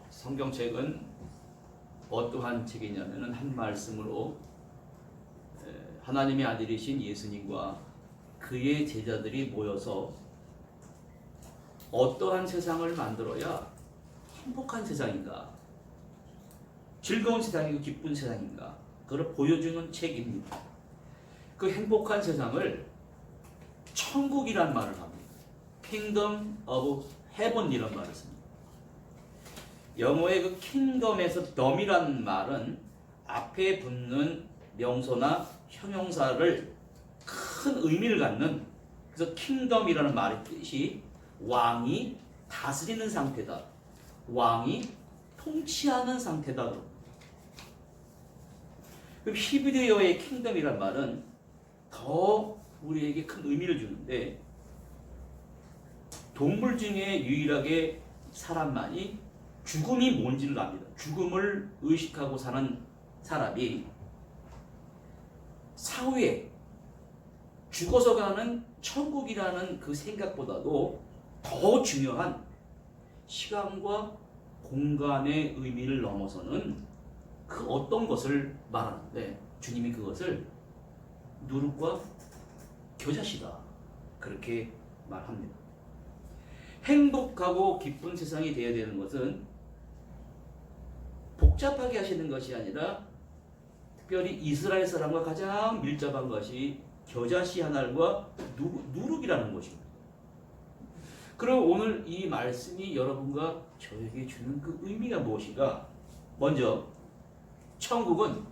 성경책은 어떠한 책이냐면은 한 말씀으로 하나님의 아들이신 예수님과 그의 제자들이 모여서 어떠한 세상을 만들어야 행복한 세상인가, 즐거운 세상이고 기쁜 세상인가, 그걸 보여주는 책입니다. 그 행복한 세상을 천국이란 말을 합니다. Kingdom of Heaven이란 말을 씁니다. 영어의 그 킹덤에서 덤이란 말은 앞에 붙는 명소나 형용사를 큰 의미를 갖는, 그래서 킹덤이라는 말의 뜻이 왕이 다스리는 상태다, 왕이 통치하는 상태다. 그럼 히브리어의 킹덤이란 말은 더 우리에게 큰 의미를 주는데, 동물 중에 유일하게 사람만이 죽음이 뭔지를 압니다. 죽음을 의식하고 사는 사람이 사후에 죽어서 가는 천국이라는 그 생각보다도 더 중요한 시간과 공간의 의미를 넘어서는 그 어떤 것을 말하는데, 주님이 그것을 누룩과 겨자씨다, 그렇게 말합니다. 행복하고 기쁜 세상이 되어야 되는 것은 복잡하게 하시는 것이 아니라 특별히 이스라엘 사람과 가장 밀접한 것이 겨자씨 하나과 누룩이라는 것입니다. 그럼 오늘 이 말씀이 여러분과 저에게 주는 그 의미가 무엇인가? 먼저 천국은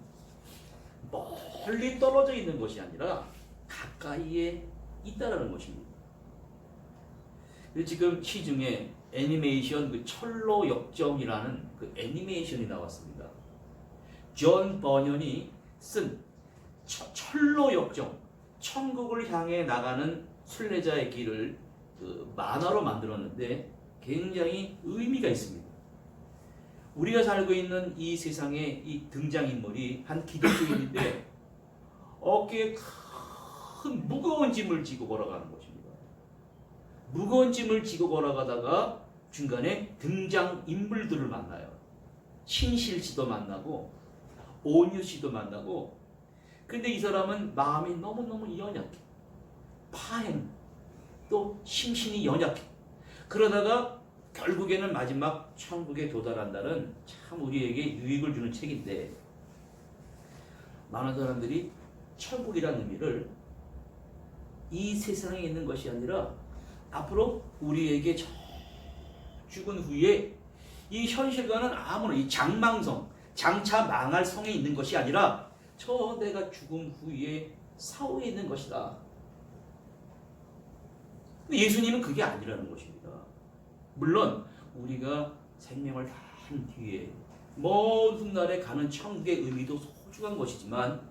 멀리 떨어져 있는 것이 아니라 가까이에 있다라는 것입니다. 지금 시중에 애니메이션 그 철로 역정이라는 그 애니메이션이 나왔습니다. 존 버년이 쓴 철로 역정, 천국을 향해 나가는 순례자의 길을 그 만화로 만들었는데 굉장히 의미가 있습니다. 우리가 살고 있는 이 세상의 이 등장인물이 한 기독교인인데 어깨에 큰 무거운 짐을 지고 걸어가는 것입니다. 무거운 짐을 지고 걸어가다가 중간에 등장인물들을 만나요. 신실 씨도 만나고 온유 씨도 만나고. 근데 이 사람은 마음이 너무너무 연약해. 파행, 또 심신이 연약해. 그러다가 결국에는 마지막 천국에 도달한다는 참 우리에게 유익을 주는 책인데, 많은 사람들이 천국이라는 의미를 이 세상에 있는 것이 아니라 앞으로 우리에게 죽은 후에 이 현실과는 아무런 이 장망성, 장차 망할 성에 있는 것이 아니라 저 내가 죽음 후에 사후에 있는 것이다. 근데 예수님은 그게 아니라는 것입니다. 물론 우리가 생명을 다한 뒤에 먼 훗날에 가는 천국의 의미도 소중한 것이지만,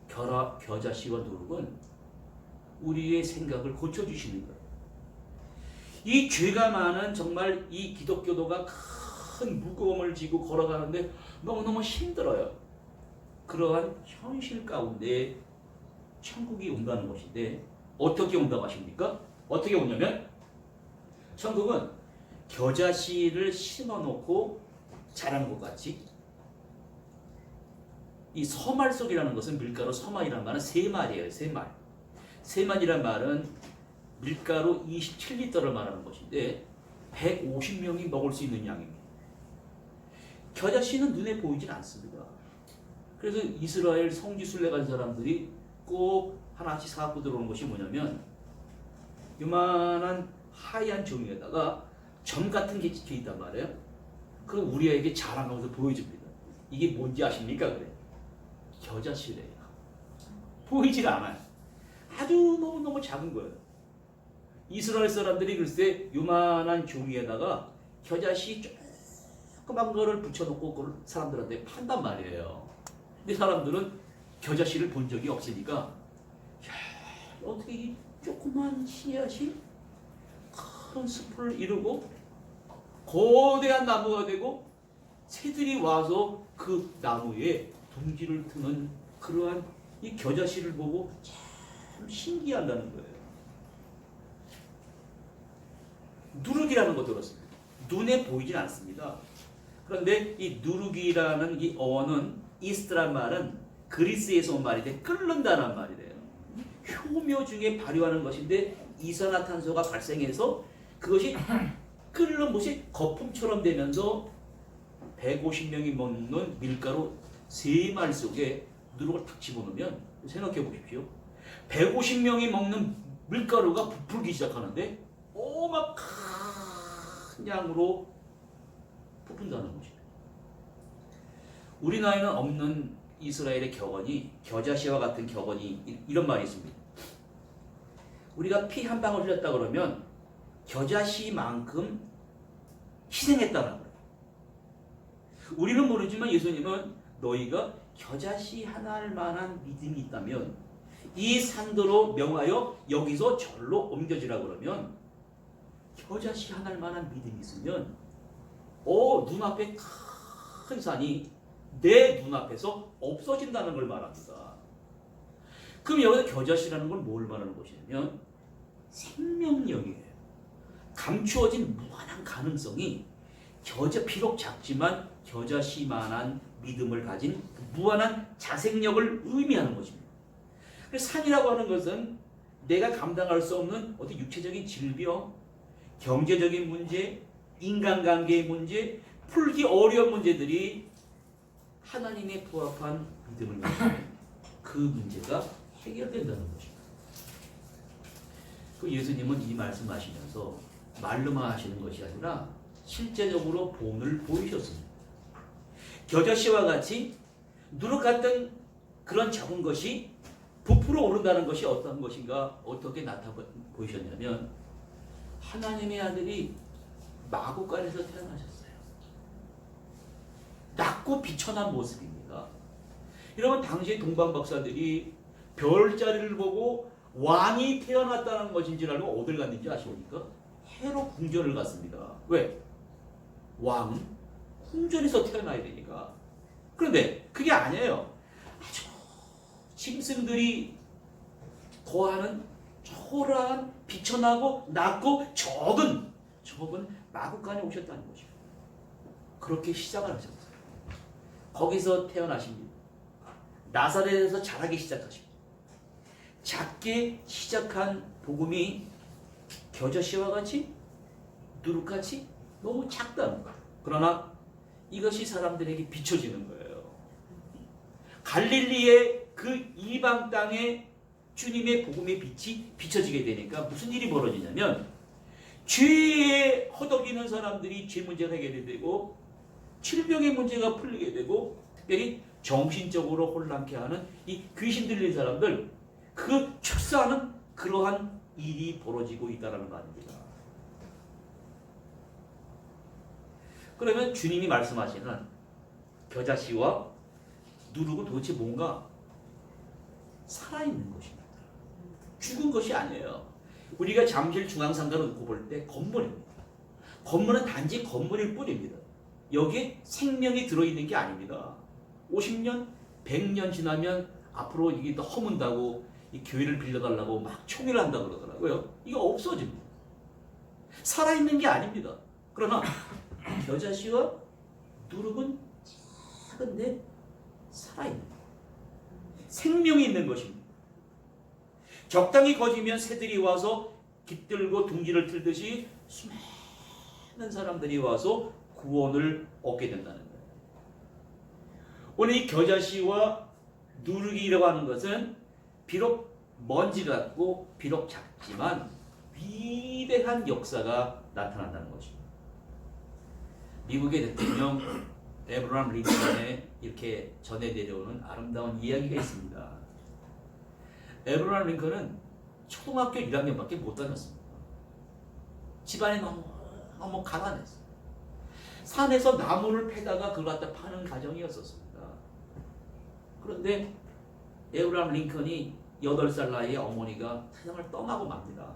겨자씨와 누룩은 우리의 생각을 고쳐주시는 거예요. 이 죄가 많은 정말 이 기독교도가 큰 무거움을 지고 걸어가는데 너무너무 힘들어요. 그러한 현실 가운데 천국이 온다는 것인데, 어떻게 온다고 하십니까? 어떻게 오냐면, 천국은 겨자씨를 심어놓고 자라는 것 같이, 이 서말 속이라는 것은 밀가루, 서말이라는 말은 세말이에요. 세말. 세만이란 말은 밀가루 27리터를 말하는 것인데 150명이 먹을 수 있는 양입니다. 겨자씨는 눈에 보이진 않습니다. 그래서 이스라엘 성지순례 간 사람들이 꼭 하나씩 사갖고 들어오는 것이 뭐냐면, 요만한 하얀 종이에다가 점 같은 게 찍혀 있단 말이에요. 그럼 우리에게 자랑하면서 보여줍니다. 이게 뭔지 아십니까? 그래. 겨자씨래요. 보이질 않아요. 아주 너무너무 작은 거예요. 이스라엘 사람들이 글쎄 요만한 종이에다가 겨자씨 조그만 거를 붙여놓고 그걸 사람들한테 판단 말이에요. 근데 사람들은 겨자씨를 본 적이 없으니까, 야, 어떻게 이 조그만 씨앗이 큰 숲을 이루고 거대한 나무가 되고 새들이 와서 그 나무에 둥지를 트는 그러한 이 겨자씨를 보고 참 신기하다는 거예요. 누룩이라는 거 들었습니다. 눈에 보이진 않습니다. 그런데 이 누룩이라는 이 어원은 이스트란 말은 그리스에서 온 말인데 끓는다는 말이래요. 효묘 중에 발효하는 것인데 이산화탄소가 발생해서 그것이 끓는 것이 거품처럼 되면서 150명이 먹는 밀가루 3마리 속에 누룩을 탁 집어넣으면 생각해 보십시오. 150명이 먹는 밀가루가 부풀기 시작하는데 막 큰 양으로 부푼다는 것입니다. 우리 나라에는 없는 이스라엘의 격언이 겨자씨와 같은 격언이 이런 말이 있습니다. 우리가 피 한 방울 흘렸다 그러면 겨자씨만큼 희생했다는 거예요. 우리는 모르지만 예수님은 너희가 겨자씨 하나를 만한 믿음이 있다면 이 산도로 명하여 여기서 절로 옮겨지라 그러면 겨자씨 하나를 만한 믿음이 있으면 눈앞에 큰 산이 내 눈앞에서 없어진다는 걸 말합니다. 그럼 여기서 겨자씨라는 건 뭘 말하는 것이냐면 생명력이에요. 감추어진 무한한 가능성이 비록 작지만 겨자씨만한 믿음을 가진 무한한 자생력을 의미하는 것입니다. 그래서 산이라고 하는 것은 내가 감당할 수 없는 어떤 육체적인 질병, 경제적인 문제, 인간관계의 문제, 풀기 어려운 문제들이 하나님의 부합한 믿음을 가지면 그 문제가 해결된다는 것입니다. 그 예수님은 이 말씀하시면서 말로만 하시는 것이 아니라 실제적으로 본을 보이셨습니다. 겨자씨와 같이 누룩 같은 그런 적은 것이 부풀어 오른다는 것이 어떤 것인가 어떻게 나타나 보이셨냐면 하나님의 아들이 마구간에서 태어나셨어요. 낮고 비천한 모습입니다. 여러분 당시의 동방 박사들이 별자리를 보고 왕이 태어났다는 것인 줄 알고 어딜 갔는지 아십니까? 헤롯 궁전을 갔습니다. 왜? 왕은 궁전에서 태어나야 되니까. 그런데 그게 아니에요. 아주 짐승들이 거하는 초라한 비천하고 낮고 적은 마구간에 오셨다는 거죠. 그렇게 시작을 하셨어요. 거기서 태어나십니다. 나사렛에서 자라기 시작하십니다. 작게 시작한 복음이 겨자씨와 같이 누룩같이 너무 작다는 거예요. 그러나 이것이 사람들에게 비춰지는 거예요. 갈릴리의 그 이방 땅에 주님의 복음의 빛이 비춰지게 되니까 무슨 일이 벌어지냐면 죄에 허덕이는 사람들이 죄 문제가 해결이 되고 질병의 문제가 풀리게 되고 특별히 정신적으로 혼란케 하는 이 귀신 들린 사람들 그 축사하는 그러한 일이 벌어지고 있다는 말입니다. 그러면 주님이 말씀하시는 겨자씨와 누룩은 도대체 뭔가 살아있는 것입니다. 죽은 것이 아니에요. 우리가 잠실 중앙상가를 놓고 볼 때 건물입니다. 건물은 단지 건물일 뿐입니다. 여기에 생명이 들어있는 게 아닙니다. 50년, 100년 지나면 앞으로 이게 더 허문다고 이 교회를 빌려달라고 막 총회를 한다고 그러더라고요. 이거 없어집니다. 살아있는 게 아닙니다. 그러나 겨자씨와 누룩은 작은데 살아있는 생명이 있는 것입니다. 적당히 거지면 새들이 와서 깃들고 둥지를 틀듯이 수많은 사람들이 와서 구원을 얻게 된다는 거예요. 오늘 이 겨자씨와 누룩이라고 하는 것은 비록 먼지 같고 비록 작지만 위대한 역사가 나타난다는 것입니다. 미국의 대통령 에브라함 링컨에 이렇게 전해 내려오는 아름다운 이야기가 있습니다. 에브라함 링컨은 초등학교 1학년밖에 못 다녔습니다. 집안이 너무 가난했어요. 산에서 나무를 패다가 그걸 갖다 파는 가정이었었습니다. 그런데 에브라함 링컨이 8살 나이에 어머니가 세상을 떠나고 맙니다.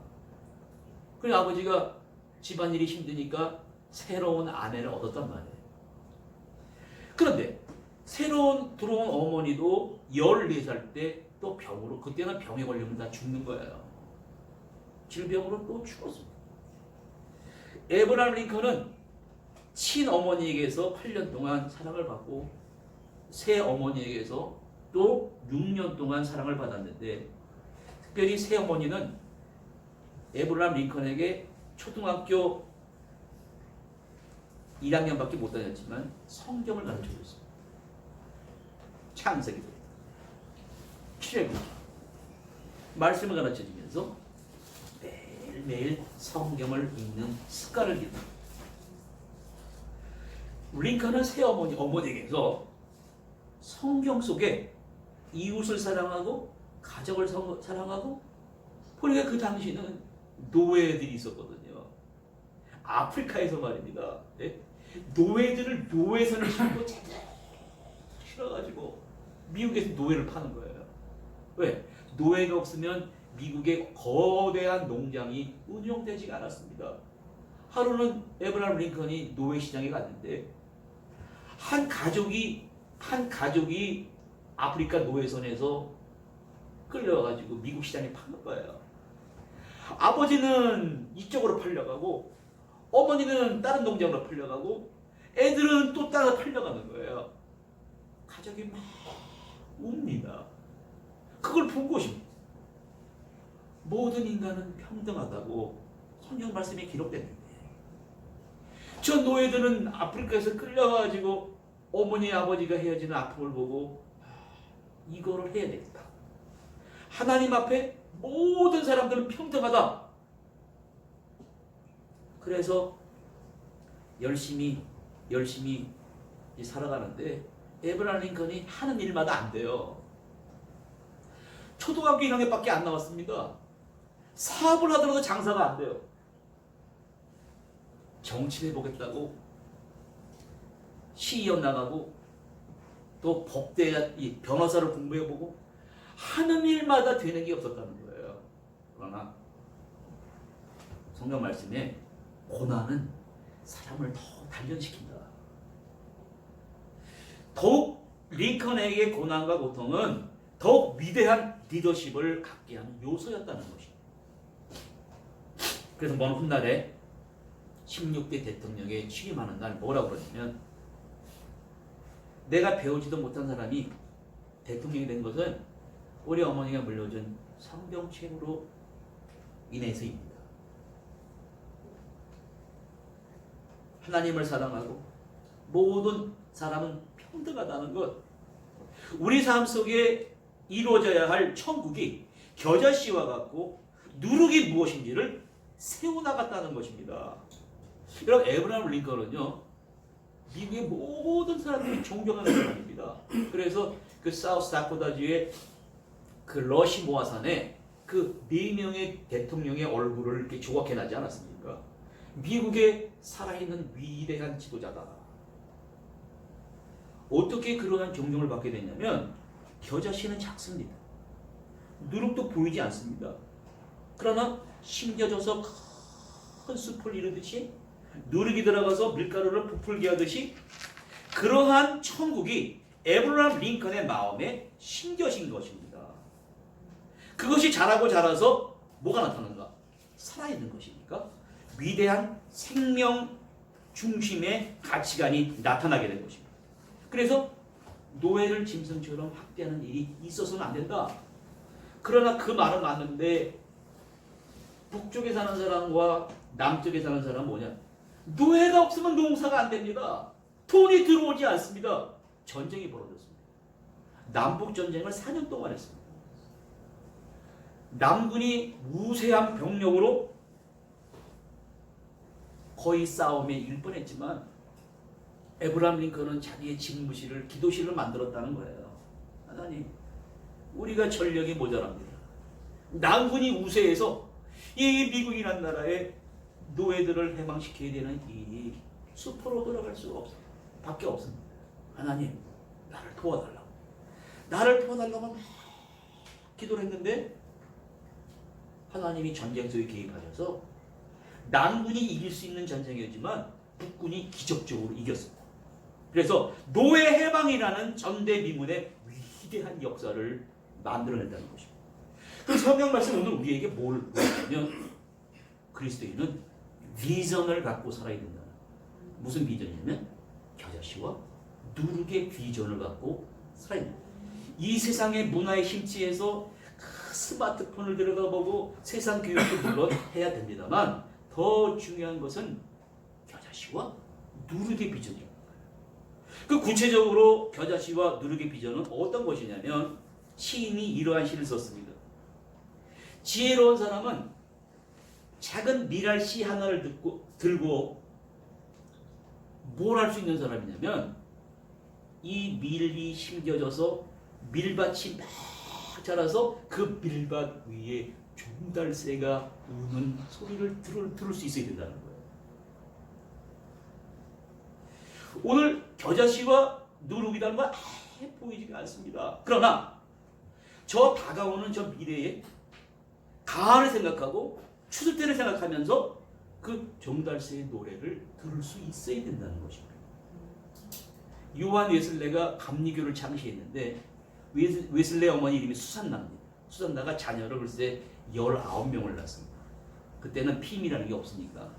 그래서 아버지가 집안일이 힘드니까 새로운 아내를 얻었단 말이에요. 그런데 새로운 들어온 어머니도 14살 때 또 병으로, 그때는 병에 걸리면 다 죽는 거예요. 질병으로 또 죽었습니다. 에브라함 링컨은 친어머니에게서 8년 동안 사랑을 받고 새어머니에게서 또 6년 동안 사랑을 받았는데, 특별히 새어머니는 에브라함 링컨에게 초등학교 1학년밖에 못 다녔지만 성경을 가르쳐줬습니다. 창세기부터 출애굽기 말씀을 가르쳐주면서 매일매일 성경을 읽는 습관을 기릅니다. 링컨은 새어머니, 어머니에게서 성경 속에 이웃을 사랑하고 가족을 사랑하고, 그러니까 그 당시는 노예들이 있었거든요. 아프리카에서 말입니다. 네? 노예들을 노예선을 신고 실어가지고 미국에서 노예를 파는 거예요. 왜? 노예가 없으면 미국의 거대한 농장이 운영되지가 않았습니다. 하루는 에브라함 링컨이 노예 시장에 갔는데 한 가족이 아프리카 노예선에서 끌려가지고 미국 시장에 파는 거예요. 아버지는 이쪽으로 팔려가고 어머니는 다른 농장으로 팔려가고 애들은 또 따라 팔려가는 거예요. 가족이 막 웁니다. 그걸 본 것입니다. 모든 인간은 평등하다고 성경 말씀에 기록됐는데, 저 노예들은 아프리카에서 끌려가지고 어머니 아버지가 헤어지는 아픔을 보고 이거를 해야 되겠다. 하나님 앞에 모든 사람들은 평등하다. 그래서 열심히 살아가는데 에브라함 링컨이 하는 일마다 안 돼요. 초등학교 1학년밖에 안 나왔습니다. 사업을 하더라도 장사가 안 돼요. 정치를 해보겠다고 시의원 나가고 또 법대 변호사를 공부해보고 하는 일마다 되는 게 없었다는 거예요. 그러나 성경 말씀에 고난은 사람을 더 단련시킨다. 더욱 링컨에게 고난과 고통은 더욱 위대한 리더십을 갖게 하는 요소였다는 것입니다. 그래서 먼 훗날에 16대 대통령에 취임하는 날 뭐라고 그러냐면, 내가 배우지도 못한 사람이 대통령이 된 것은 우리 어머니가 물려준 성경책으로 인해서입니다. 하나님을 사랑하고 모든 사람은 평등하다는 것, 우리 삶 속에 이루어져야 할 천국이 겨자씨와 같고 누룩이 무엇인지를 세워나갔다는 것입니다. 여러분, 에브라함 링컨은요, 미국의 모든 사람들이 존경하는 사람입니다. 그래서 그 사우스 다코타주의 그 러시 모아산에 그 4명의 대통령의 얼굴을 이렇게 조각해 놨지 않았습니까? 미국에 살아있는 위대한 지도자다. 어떻게 그러한 존경을 받게 됐냐면, 겨자씨는 작습니다. 누룩도 보이지 않습니다. 그러나 심겨져서 큰 숲을 이루듯이 누룩이 들어가서 밀가루를 부풀게 하듯이 그러한 천국이 에브라함 링컨의 마음에 심겨진 것입니다. 그것이 자라서 뭐가 나타나는가? 살아있는 것이니까 위대한 생명 중심의 가치관이 나타나게 된 것입니다. 그래서 노예를 짐승처럼 학대하는 일이 있어서는 안 된다. 그러나 그 말은 맞는데 북쪽에 사는 사람과 남쪽에 사는 사람은 뭐냐? 노예가 없으면 농사가 안 됩니다. 돈이 들어오지 않습니다. 전쟁이 벌어졌습니다. 남북전쟁을 4년 동안 했습니다. 남군이 우세한 병력으로 거의 싸움에 일 뻔했지만 에브라함 링컨은 자기의 집무실을, 기도실을 만들었다는 거예요. 하나님, 우리가 전력이 모자랍니다. 남군이 우세해서 이 미국이라는 나라에 노예들을 해방시켜야 되는 일이 숲으로 돌아갈 수가 없어요. 밖에 없습니다. 하나님, 나를 도와달라고. 나를 도와달라고 기도를 했는데 하나님이 전쟁 속에 개입하셔서 남군이 이길 수 있는 전쟁이었지만 북군이 기적적으로 이겼습니다. 그래서 노예 해방이라는 전대미문의 위대한 역사를 만들어낸다는 것입니다. 그 성경 말씀 오늘 우리에게 뭘 보여주냐면, 그리스도인은 비전을 갖고 살아야 된다. 무슨 비전이냐면 겨자씨와 누룩의 비전을 갖고 살아야 된다. 이 세상의 문화에 심취해서 스마트폰을 들어가 보고 세상 교육도 물론 해야 됩니다만 더 중요한 것은 겨자씨와 누룩의 비전이에요. 그 구체적으로 겨자씨와 누룩의 비전은 어떤 것이냐면 시인이 이러한 시를 썼습니다. 지혜로운 사람은 작은 밀알씨 하나를 들고 뭘 할 수 있는 사람이냐면 이 밀이 심겨져서 밀밭이 막 자라서 그 밀밭 위에 종달새가 우는 소리를 들을 수 있어야 된다는 거예요. 오늘 겨자씨와 누룩이라는 건 아예 보이지가 않습니다. 그러나 저 다가오는 저 미래에 가을을 생각하고 추수 때를 생각하면서 그 종달새의 노래를 들을 수 있어야 된다는 것입니다. 요한 웨슬레가 감리교를 창시했는데 웨슬레 어머니 이름이 수산나입니다. 수산나가 자녀를 글쎄 19명을 낳습니다. 그때는 핌이라는 게 없으니까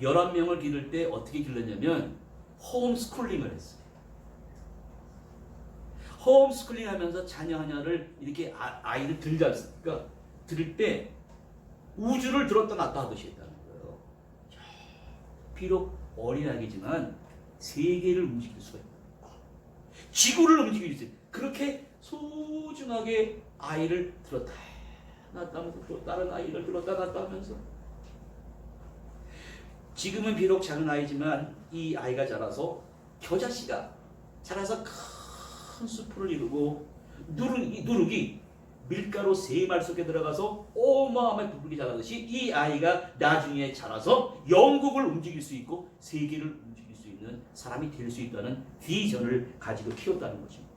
11명을 기를 때 어떻게 길렀냐면 홈스쿨링을 했어요. 홈스쿨링 하면서 자녀 하나를 이렇게 아이를 들지 않습니까? 들을 때 우주를 들었다 놨다 하듯이 했다는 거예요. 비록 어린아기지만 세계를 움직일 수가 있다. 지구를 움직일 수 있다. 그렇게 소중하게 아이를 들었다 놨다 하면서 또 다른 아이를 들었다 놨다 하면서 지금은 비록 작은 아이지만 이 아이가 자라서 겨자씨가 자라서 큰 숲을 이루고 누룩이 밀가루 3말 속에 들어가서 어마어마하게 부풀게 자라듯이 이 아이가 나중에 자라서 영국을 움직일 수 있고 세계를 움직일 수 있는 사람이 될 수 있다는 비전을 가지고 키웠다는 것입니다.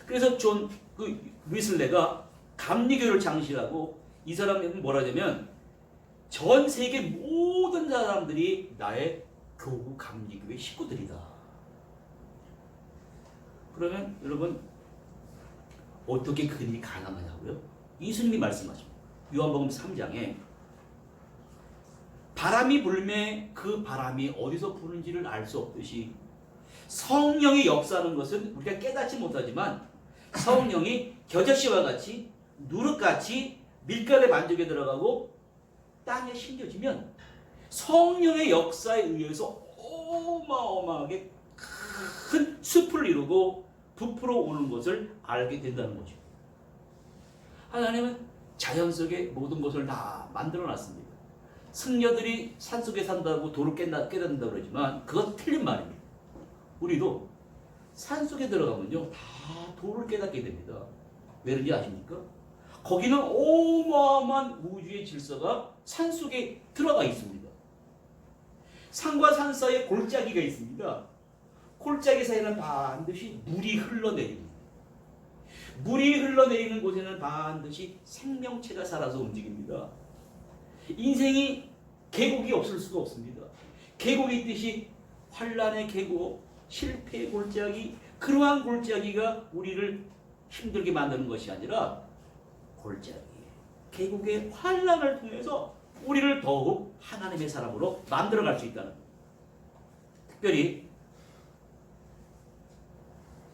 그래서 웨슬레가 감리교를 창시하고 이 사람은 뭐라 하냐면 전 세계 모든 사람들이 나의 교구 감리교의 식구들이다. 그러면 여러분 어떻게 그 일이 가능하냐고요? 예수님이 말씀하십니다. 요한복음 3장에 바람이 불매 그 바람이 어디서 부는지를 알 수 없듯이 성령이 역사하는 것은 우리가 깨닫지 못하지만 성령이 겨자씨와 같이 누룩같이 밀가루의 만족에 들어가고 땅에 심겨지면 성령의 역사에 의해서 어마어마하게 큰 숲을 이루고 부풀어 오는 것을 알게 된다는 거죠. 하나님은 자연 속에 모든 것을 다 만들어 놨습니다. 승려들이 산속에 산다고 도를 깨닫는다고 그러지만 그건 틀린 말입니다. 우리도 산속에 들어가면요 다 도를 깨닫게 됩니다. 왜 그런지 아십니까? 거기는 어마어마한 우주의 질서가 산속에 들어가 있습니다. 산과 산 사이에 골짜기가 있습니다. 골짜기 사이에는 반드시 물이 흘러내립니다. 물이 흘러내리는 곳에는 반드시 생명체가 살아서 움직입니다. 인생이 계곡이 없을 수가 없습니다. 계곡이 있듯이 환란의 계곡, 실패의 골짜기, 그러한 골짜기가 우리를 힘들게 만드는 것이 아니라 골짜기, 계곡의 환란을 통해서 우리를 더욱 하나님의 사람으로 만들어갈 수 있다는 거예요. 특별히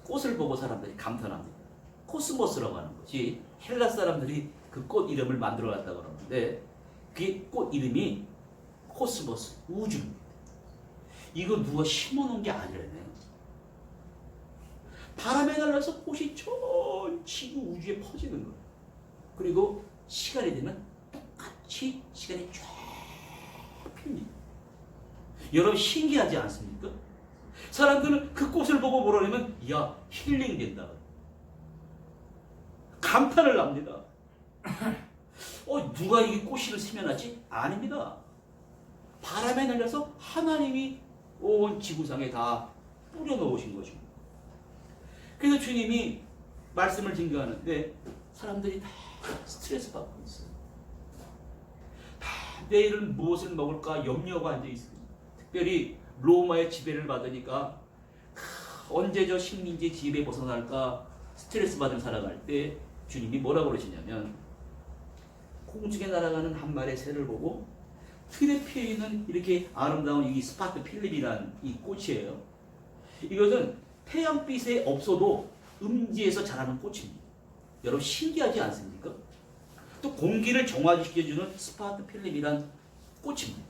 꽃을 보고 사람들이 감탄합니다. 코스모스라고 하는 것이 헬라 사람들이 그 꽃 이름을 만들어놨다고 그러는데 그 꽃 이름이 코스모스, 우주입니다. 이거 누가 심어놓은 게 아니라네요. 바람에 날라서 꽃이 전 지구 우주에 퍼지는 거예요. 그리고 시간이 되면 똑같이 시간이 쫙 핍니다. 여러분 신기하지 않습니까? 사람들은 그 꽃을 보고 뭐라냐면 야 힐링된다. 감탄을 합니다. 누가 이 꽃을 스며놨지? 아닙니다. 바람에 날려서 하나님이 온 지구상에 다 뿌려놓으신 것입니다. 그래서 주님이 말씀을 증거하는데 사람들이 다 스트레스 받고 있어요. 다 내일은 무엇을 먹을까 염려가 앉아 있습니다. 특별히 로마의 지배를 받으니까 언제 저 식민지 지배 벗어날까 스트레스 받으며 살아갈 때 주님이 뭐라고 그러시냐면 공중에 날아가는 한 마리의 새를 보고 필리핀은 이렇게 아름다운 이 스파트 필립이라는 이 꽃이에요. 이것은 태양빛에 없어도 음지에서 자라는 꽃입니다. 여러분 신기하지 않습니까? 또 공기를 정화시켜주는 스파트 필립이란 꽃입니다.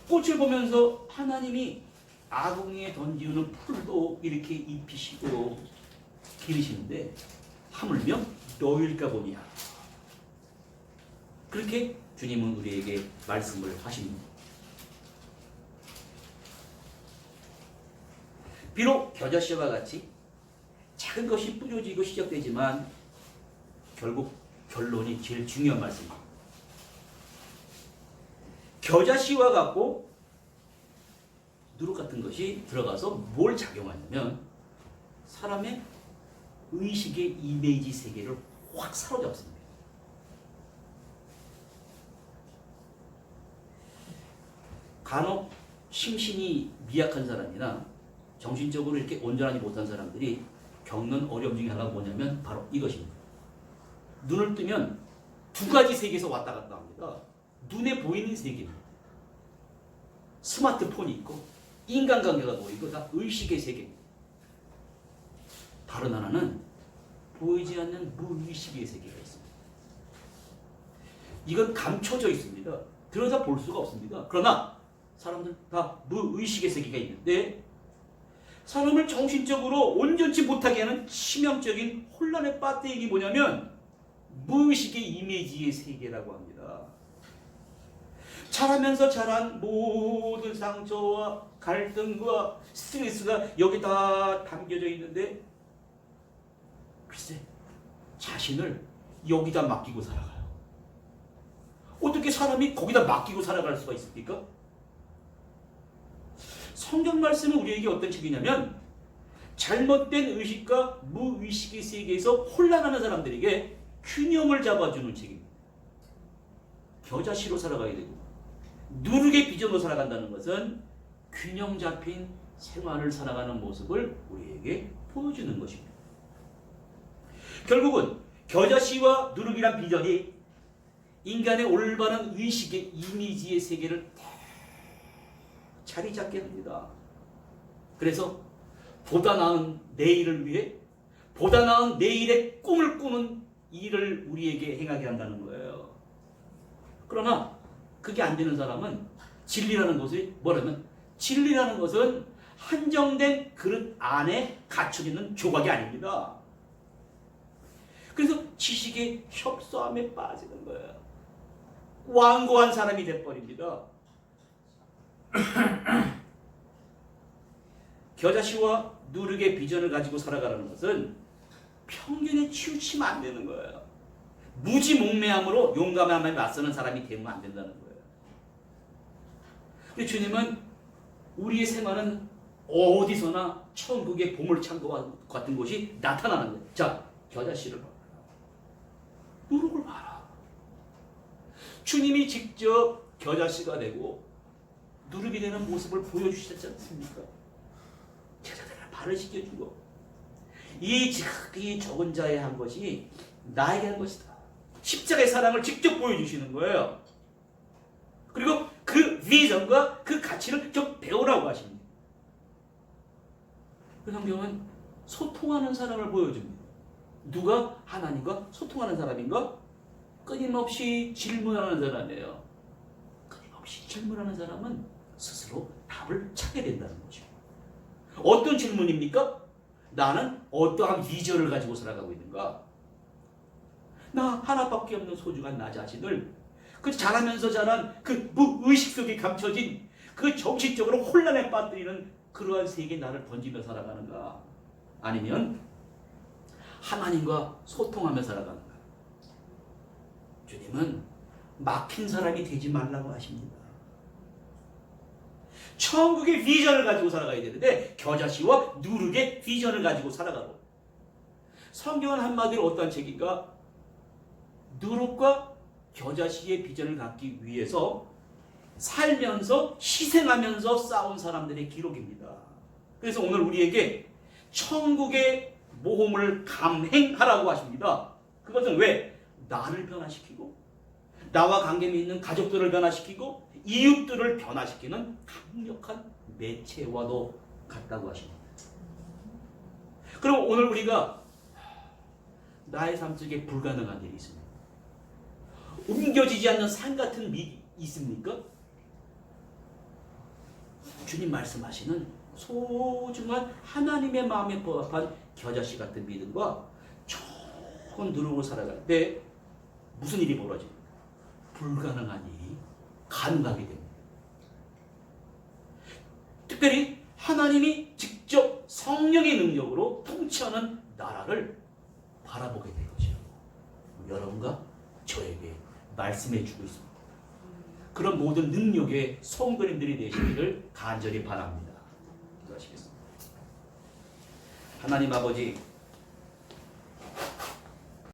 꽃을 보면서 하나님이 아궁이에 던지는 풀도 이렇게 입히시고 기르시는데 하물며 너일까 보냐. 그렇게 주님은 우리에게 말씀을 하십니다. 비록 겨자씨와 같이 작은 것이 뿌려지고 시작되지만 결국 결론이 제일 중요한 말씀입니다. 겨자씨와 같고 누룩 같은 것이 들어가서 뭘 작용하냐면 사람의 의식의 이미지 세계를 확 사로잡습니다. 간혹 심신이 미약한 사람이나 정신적으로 이렇게 온전하지 못한 사람들이 겪는 어려움 중에 하나가 뭐냐면 바로 이것입니다. 눈을 뜨면 두 가지 세계에서 왔다 갔다 합니다. 눈에 보이는 세계입니다. 스마트폰이 있고 인간관계가 보이고 다 의식의 세계입니다. 다른 하나는 보이지 않는 무의식의 세계가 있습니다. 이건 감춰져 있습니다. 들여다 볼 수가 없습니다. 그러나 사람들 다 무의식의 세계가 있는데 사람을 정신적으로 온전치 못하게 하는 치명적인 혼란에 빠뜨린 게 뭐냐면 무의식의 이미지의 세계라고 합니다. 자라면서 자란 모든 상처와 갈등과 스트레스가 여기 다 담겨져 있는데 글쎄 자신을 여기다 맡기고 살아가요. 어떻게 사람이 거기다 맡기고 살아갈 수가 있습니까? 성경 말씀은 우리에게 어떤 책이냐면 잘못된 의식과 무의식의 세계에서 혼란하는 사람들에게 균형을 잡아주는 책입니다. 겨자씨로 살아가야 되고 누룩의 비전으로 살아간다는 것은 균형 잡힌 생활을 살아가는 모습을 우리에게 보여주는 것입니다. 결국은 겨자씨와 누룩이란 비전이 인간의 올바른 의식의 이미지의 세계를 자리 잡게 합니다. 그래서 보다 나은 내일을 위해 보다 나은 내일의 꿈을 꾸는 일을 우리에게 행하게 한다는 거예요. 그러나 그게 안 되는 사람은 진리라는 것이 뭐냐면 진리라는 것은 한정된 그릇 안에 갇혀 있는 조각이 아닙니다. 그래서 지식의 협소함에 빠지는 거예요. 완고한 사람이 돼버립니다. 겨자씨와 누룩의 비전을 가지고 살아가라는 것은 편견에 치우치면 안 되는 거예요. 무지몽매함으로 용감함에 맞서는 사람이 되면 안 된다는 거예요. 근데 주님은 우리의 생활은 어디서나 천국의 보물창고와 같은 곳이 나타나는 거예요. 자, 겨자씨를 봐라. 누룩을 봐라. 주님이 직접 겨자씨가 되고 누룩이 되는 모습을 보여주셨지 않습니까? 제자들을 발을 씻겨주고 이 적은 자의 한 것이 나에게 한 것이다. 십자가의 사랑을 직접 보여주시는 거예요. 그리고 그 비전과 그 가치를 좀 배우라고 하십니다. 그 성경은 소통하는 사람을 보여줍니다. 누가 하나님과 소통하는 사람인가? 끊임없이 질문하는 사람이에요. 끊임없이 질문하는 사람은 스스로 답을 찾게 된다는 거죠. 어떤 질문입니까? 나는 어떠한 비전을 가지고 살아가고 있는가? 나 하나밖에 없는 소중한 나 자신을 그 자라면서 자란 그 무의식 속에 감춰진 그 정신적으로 혼란에 빠뜨리는 그러한 세계에 나를 던지며 살아가는가? 아니면 하나님과 소통하며 살아가는가? 주님은 막힌 사람이 되지 말라고 하십니다. 천국의 비전을 가지고 살아가야 되는데 겨자씨와 누룩의 비전을 가지고 살아가고 성경은 한마디로 어떤 책인가? 누룩과 겨자씨의 비전을 갖기 위해서 살면서 희생하면서 싸운 사람들의 기록입니다. 그래서 오늘 우리에게 천국의 모험을 감행하라고 하십니다. 그것은 왜? 나를 변화시키고 나와 관계 맺는 가족들을 변화시키고 이웃들을 변화시키는 강력한 매체와도 같다고 하십니다. 그럼 오늘 우리가 나의 삶 속에 불가능한 일이 있습니다. 옮겨지지 않는 산 같은 믿음이 있습니까? 주님 말씀하시는 소중한 하나님의 마음에 부합한 겨자씨 같은 믿음과 좋은 누룩으로 살아갈 때 무슨 일이 벌어집니까? 불가능한 일이 가능하게 됩니다. 특별히 하나님이 직접 성령의 능력으로 통치하는 나라를 바라보게 될 것이요. 여러분과 저에게 말씀해 주고 있습니다. 그런 모든 능력의 성도님들이 되시기를 간절히 바랍니다. 기도하시겠습니다. 하나님 아버지,